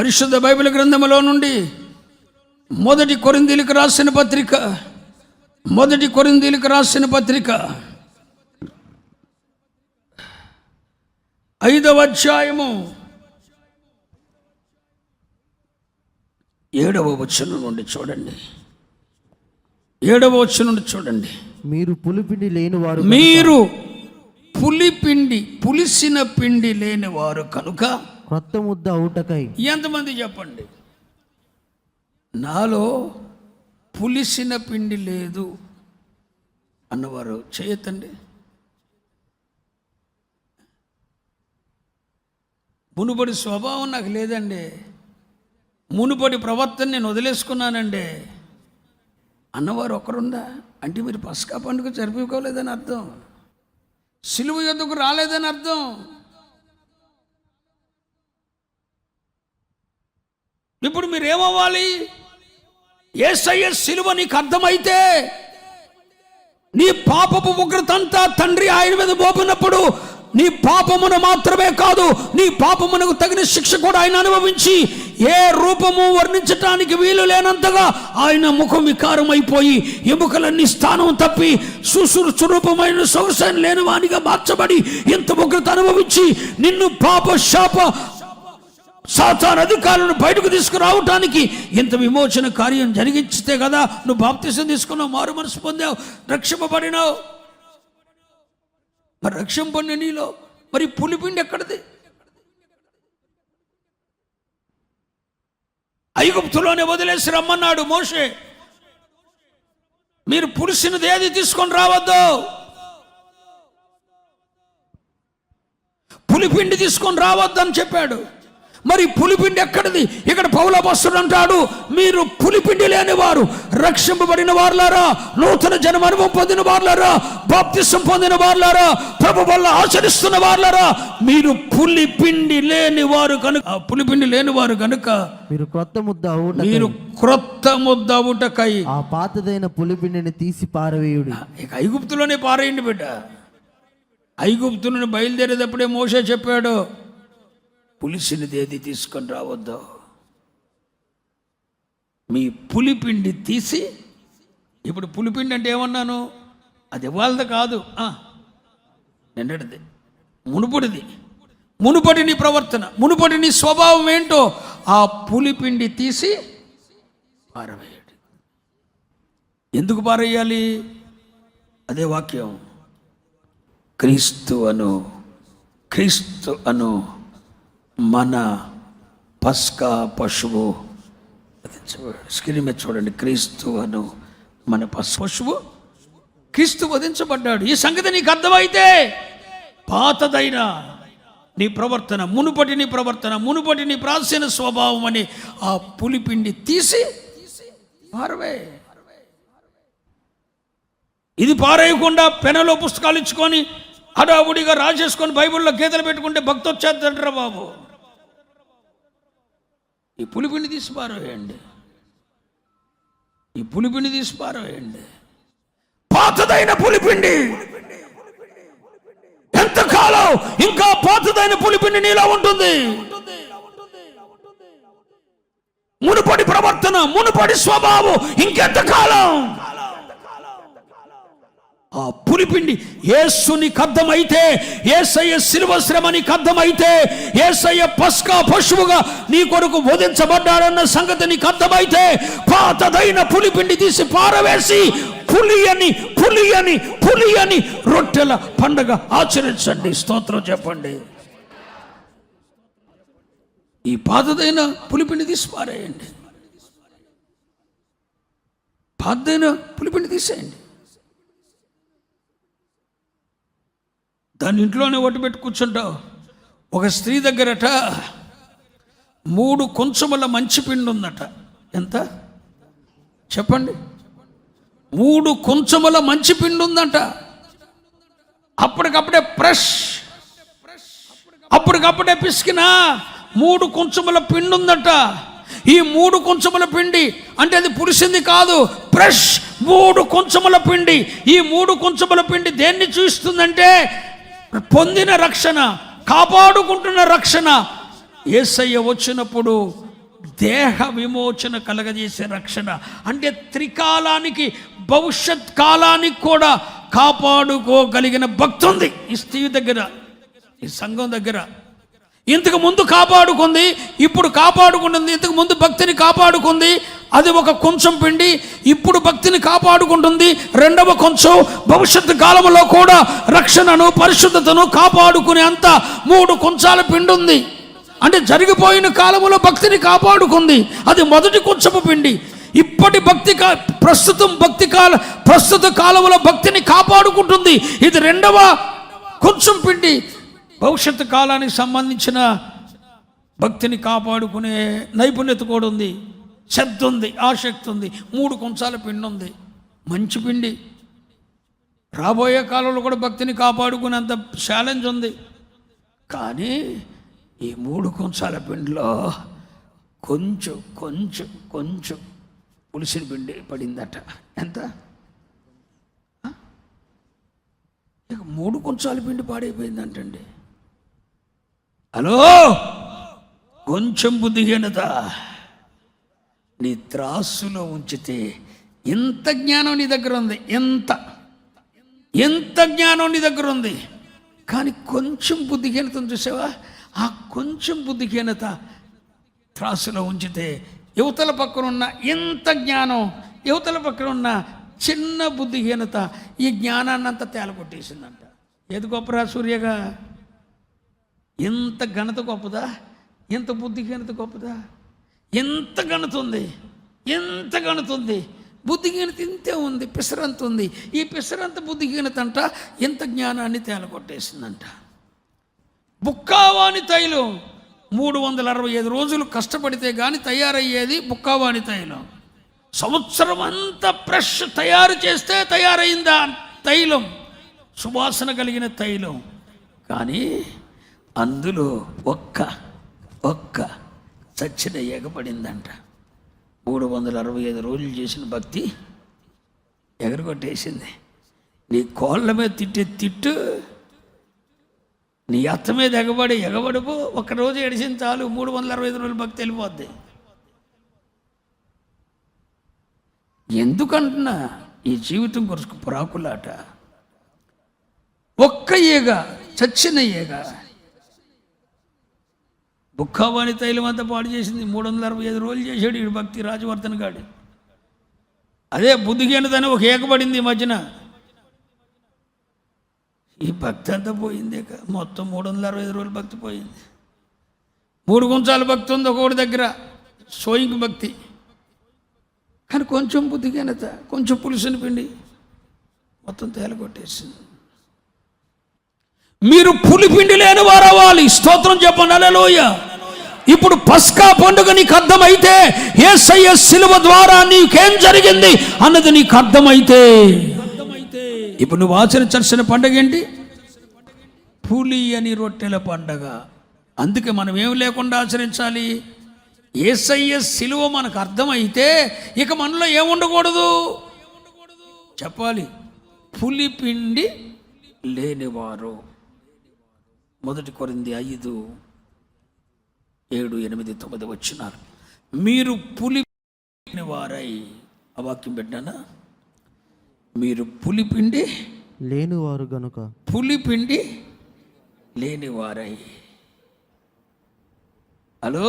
పరిశుద్ధ బైబిల్ గ్రంథములో నుండి మొదటి కొరింథీయులకు రాసిన పత్రిక 5వ అధ్యాయము 7వ వచనం నుండి చూడండి. 7వ వచనం నుండి చూడండి. మీరు పులిపిండి లేనివారు, మీరు పులిసిన పిండి లేనివారు కనుక క్రొత్త ముద్ద అవుటకై. ఎంతమంది చెప్పండి, నాలో పులిసిన పిండి లేదు అన్నవారు చేయొద్దండి. మునుపటి స్వభావం నాకు లేదండి, మునుపటి ప్రవర్తన నేను వదిలేసుకున్నానండి అన్నవారు ఒకరుందా అంటే మీరు పస్కా పండుగ జరుపుకోలేదని అర్థం, సిలువ యొద్దకు రాలేదని అర్థం. ఇప్పుడు మీరేమవ్వాలి? యేసయ్య సిలువ నీకు అర్థమైతే నీ పాపపు ఉగ్రతంతా తండ్రి ఆయన మీద మోపినప్పుడు నీ పాపమును మాత్రమే కాదు, నీ పాపమునకు తగిన శిక్ష కూడా ఆయన అనుభవించి ఏ రూపము వర్ణించటానికి వీలు లేనంతగా ఆయన ముఖం వికారం అయిపోయి ఎముకలన్నీ స్థానం తప్పి సురూపమైన సొగసైన లేని వానిగా మార్చబడి ఎంత ఉగ్రత అనుభవించి నిన్ను పాప శాప సాతాను అధికారులను బయటకు తీసుకురావటానికి ఇంత విమోచన కార్యం జరిగించితే కదా నువ్వు బాప్తిసం తీసుకున్నావు, మారు మనసు పొందావు, రక్షింపబడినావు. మరి రక్షింపడిన నీలో మరి పులిపిండి ఎక్కడిది? ఐగుప్తులోనే వదిలేసి రమ్మన్నాడు మోషే. మీరు పులిసినది ఏది తీసుకొని రావద్దు, పులిపిండి తీసుకొని రావద్దు అని చెప్పాడు. మరి పులిపిండి ఎక్కడిది? ఇక్కడ పౌలపస్తుడు అంటాడు, మీరు పులిపిండి లేనివారు, రక్షింపబడిన వారులారా, నూతన జన్మ అనుభవం పొందిన వారులారా, బాప్తిసం పొందిన వారులారా, ప్రభు వల్ల ఆచరిస్తున్న వారులారా, మీరు పులిపిండి లేనివారు కనుక, పులిపిండి లేనివారు కనుక మీరు క్రొత్త ముద్ద అవుటకై ఆ పాతదైన పులిపిండిని తీసి పారవేయుడి. ఇక ఐగుప్తులోనే పారేయండి బిడ్డ. ఐగుప్తులను బయలుదేరేటప్పుడే మోషే చెప్పాడు, పులిసినది ఏది తీసుకొని రావద్దు, మీ పులిపిండి తీసి. ఇప్పుడు పులిపిండి అంటే ఏమన్నాను? అది ఇవాళది కాదు, నిన్నటిది, మునుపటి నీ ప్రవర్తన, మునుపటి నీ స్వభావం ఏంటో ఆ పులిపిండి తీసి పారవేయండి. ఎందుకు పారేయాలి? అదే వాక్యం, క్రీస్తు అను మన పస్కా పశువు. స్క్రీన్ మీద చూడండి, క్రీస్తు అను మన పశువు క్రీస్తు వధించబడ్డాడు. ఈ సంగతి నీకు అర్థమైతే పాతదైన నీ ప్రవర్తన, మునుపటి నీ ప్రాచీన స్వభావం అని ఆ పులిపిండి తీసి పారవే. ఇది పారేయకుండా పెనలో పుస్తకాలు ఇచ్చుకొని హడావుడిగా రాసేసుకొని బైబిల్లో గీతలు పెట్టుకుంటే భక్తి వచ్చేద్దంటారా బాబు. ఈ పులిపిండి తీసి పారవేయండి, ఈ పులిపిండి తీసి పారవేయండి. పాతదైన పులిపిండి ఎంతకాలం ఇంకా పాతదైన పులిపిండి నీలో ఉంటుంది? మునుపటి ప్రవర్తన, మునుపటి స్వభావం ఇంకెంతకాలం? ఆ పులిపిండి యేసు నీకు అర్థమైతే, యేసయ్య శిలువ శ్రమ నీకు అర్థమైతే, యేసయ్య పస్కా పశువుగా నీ కొరకు వధించబడ్డాడన్న సంగతి నీకు అర్థమైతే, పాతదైన పులిపిండి తీసి పారవేసి పులి అని రొట్టెల పండగ ఆచరించండి. స్తోత్రం చెప్పండి. ఈ పాతదైన పులిపిండి తీసి పారేయండి, పాతదైన పులిపిండి తీసేయండి. దాని ఇంట్లోనే ఒట్టు పెట్టి కూర్చుంటావు. ఒక స్త్రీ దగ్గరట 3 కొంచెముల మంచి పిండి ఉందట. ఎంత చెప్పండి? 3 కొంచెముల మంచి పిండి ఉందట. అప్పటికప్పుడే అప్పటికప్పుడే పిసికిన 3 కొంచెముల పిండి ఉందట. ఈ 3 కొంచెముల పిండి అంటే అది పులిసింది కాదు, ఫ్రెష్ 3 కొంచెముల పిండి. ఈ 3 కొంచెముల పిండి దేన్ని చూస్తుందంటే పొందిన రక్షణ, కాపాడుకుంటున్న రక్షణ. యేసయ్య వచ్చినప్పుడు దేహ విమోచన కలగజేసే రక్షణ. అంటే త్రికాలానికి, భవిష్యత్ కాలానికి కూడా కాపాడుకోగలిగిన భక్తి ఉంది ఈ స్త్రీ దగ్గర, ఈ సంఘం దగ్గర. ఇంతకు ముందు కాపాడుకుంది, ఇప్పుడు కాపాడుకుంటుంది. ఇంతకు ముందు భక్తిని కాపాడుకుంది, అది ఒక కొంచెం పిండి. ఇప్పుడు భక్తిని కాపాడుకుంటుంది, రెండవ కొంచెం. భవిష్యత్తు కాలంలో కూడా రక్షణను, పరిశుద్ధతను కాపాడుకునే అంత 3 కొంచాల పిండి ఉంది. అంటే జరిగిపోయిన కాలంలో భక్తిని కాపాడుకుంది, అది మొదటి కొంచెపు పిండి. ఇప్పటి ప్రస్తుత కాలంలో భక్తిని కాపాడుకుంటుంది, ఇది రెండవ కొంచెం పిండి. భవిష్యత్తు కాలానికి సంబంధించిన భక్తిని కాపాడుకునే నైపుణ్యత కూడా ఉంది, శ్రద్ధ ఉంది, ఆసక్తి ఉంది. 3 కొంచాల పిండి ఉంది, మంచి పిండి. రాబోయే కాలంలో కూడా భక్తిని కాపాడుకునేంత ఛాలెంజ్ ఉంది. కానీ ఈ 3 కొంచాల పిండిలో కొంచెం పులిసిన పిండి పడిందట. ఎంత? 3 కొంచాల పిండి పాడైపోయిందంటండి. హలో, కొంచెం బుద్ధిహీనత నీ త్రాసులో ఉంచితే ఎంత జ్ఞానం నీ దగ్గర ఉంది, ఎంత జ్ఞానం నీ దగ్గర ఉంది. కానీ కొంచెం బుద్ధిహీనతను చూసావా? ఆ కొంచెం బుద్ధిహీనత త్రాసులో ఉంచితే యువతల పక్కన ఉన్న ఎంత జ్ఞానం, యువతల పక్కన ఉన్న చిన్న బుద్ధిహీనత ఈ జ్ఞానాన్నంతా తేలకొట్టేసిందంట. ఏది గొప్పరా సూర్యగా? ఎంత ఘనత గొప్పదా, ఎంత బుద్ధిహీనత గొప్పదా? ఎంత ఘనత ఉంది. బుద్ధిహీనత ఇంతే ఉంది, పిసరంత ఉంది. ఈ పిసరంత బుద్ధిహీనత అంట ఎంత జ్ఞానాన్ని తేలకొట్టేసిందంట. బుక్కావాని తైలం 365 రోజులు కష్టపడితే కానీ తయారయ్యేది బుక్కావాని తైలం. సంవత్సరం అంతా ఫ్రెష్ తయారు చేస్తే తయారైందా తైలం, సువాసన కలిగిన తైలం. కానీ అందులో ఒక్క చచ్చిన ఎగపడిందంట. 365 రోజులు చేసిన భక్తి ఎగరగొట్టేసింది. నీ కోళ్ళ మీద తిట్టే తిట్టు, నీ అత్త మీద ఎగబడిపో. ఒక్కరోజు ఎడిసిన చాలు, 365 రోజులు భక్తి వెళ్ళిపోద్ది. ఎందుకంటున్నా? ఈ జీవితం కొరకు పురాకులాట. ఒక్క ఈగ, చచ్చిన ఈగ. బుక్కావాణి తైలం అంతా పాడు చేసింది. 365 రోజులు చేశాడు ఈ భక్తి రాజవర్ధన్ గాడు. అదే బుద్ధిహీనతని ఒక ఏకపడింది ఈ మధ్యన. ఈ భక్తి అంతా పోయిందే, మొత్తం 365 రోజులు భక్తి పోయింది. 3 కొంచాల భక్తి ఉంది ఒకటి దగ్గర, సోయింగ్ భక్తి. కానీ కొంచెం బుద్ధిహీనత, కొంచెం పులుసుని పిండి మొత్తం తేలగొట్టేసింది. మీరు పులిపిండి లేని వారు అవ్వాలి. స్తోత్రం చెప్పండి, హల్లెలూయా. ఇప్పుడు పస్కా పండుగ నీకు అర్థమైతే, యేసయ్య శిలువ ద్వారా నీకేం జరిగింది అన్నది నీకు అర్థమైతే, ఇప్పుడు నువ్వు ఆచరించాల్సిన పండుగ ఏంటి? పులి అని రొట్టెల పండగ. అందుకే మనం ఏం లేకుండా ఆచరించాలి? యేసయ్య శిలువ మనకు అర్థమైతే ఇక మనలో ఏముండకూడదు చెప్పాలి. పులి పిండి లేనివారు. 1 కొరింథీ 5:7-8-9 వచ్చినారు. మీరు పులి వారై, ఆ వాక్యం పెట్టానా? మీరు పులిపిండి లేనివారు గనుక, పులిపిండి లేనివారై. హలో,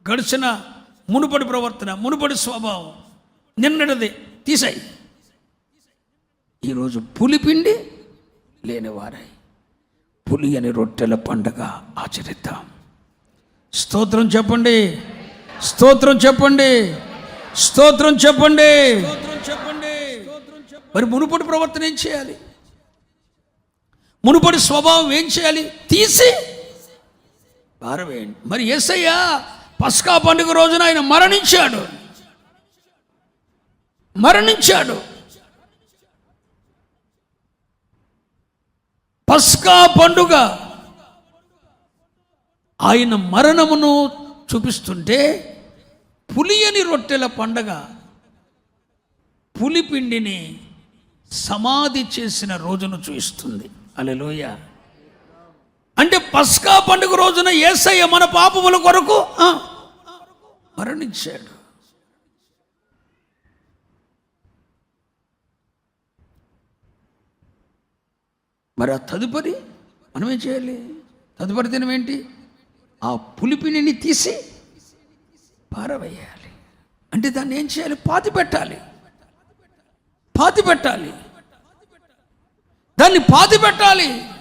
గడిచిన మునుపటి ప్రవర్తన, మునుపటి స్వభావం, నిన్నటిది తీసాయి. ఈరోజు పులిపిండి లేనివారై పులి అని రొట్టెల పండగ ఆచరిద్దాం. స్తోత్రం చెప్పండి, స్తోత్రం చెప్పండి, స్తోత్రం చెప్పండి. మరి మునుపటి ప్రవర్తన ఏం చేయాలి? మునుపటి స్వభావం ఏం చేయాలి? తీసి పారవేయండి. మరి యేసయ్య పస్కా పండుగ రోజున ఆయన మరణించాడు. పస్కా పండుగ ఆయన మరణమును చూపిస్తుంటే, పులి అని రొట్టెల పండగ పులిపిండిని సమాధి చేసిన రోజును చూపిస్తుంది. హల్లెలూయా. అంటే పస్కా పండుగ రోజున యేసయ్య మన పాపముల కొరకు మరణించాడు. మరి ఆ తదుపరి మనం ఏం చేయాలి? తదుపరి దినం ఏంటి? ఆ పులిపిని తీసి పారవేయాలి. అంటే దాన్ని ఏం చేయాలి? పాతి పెట్టాలి. దాన్ని పాతి పెట్టాలి.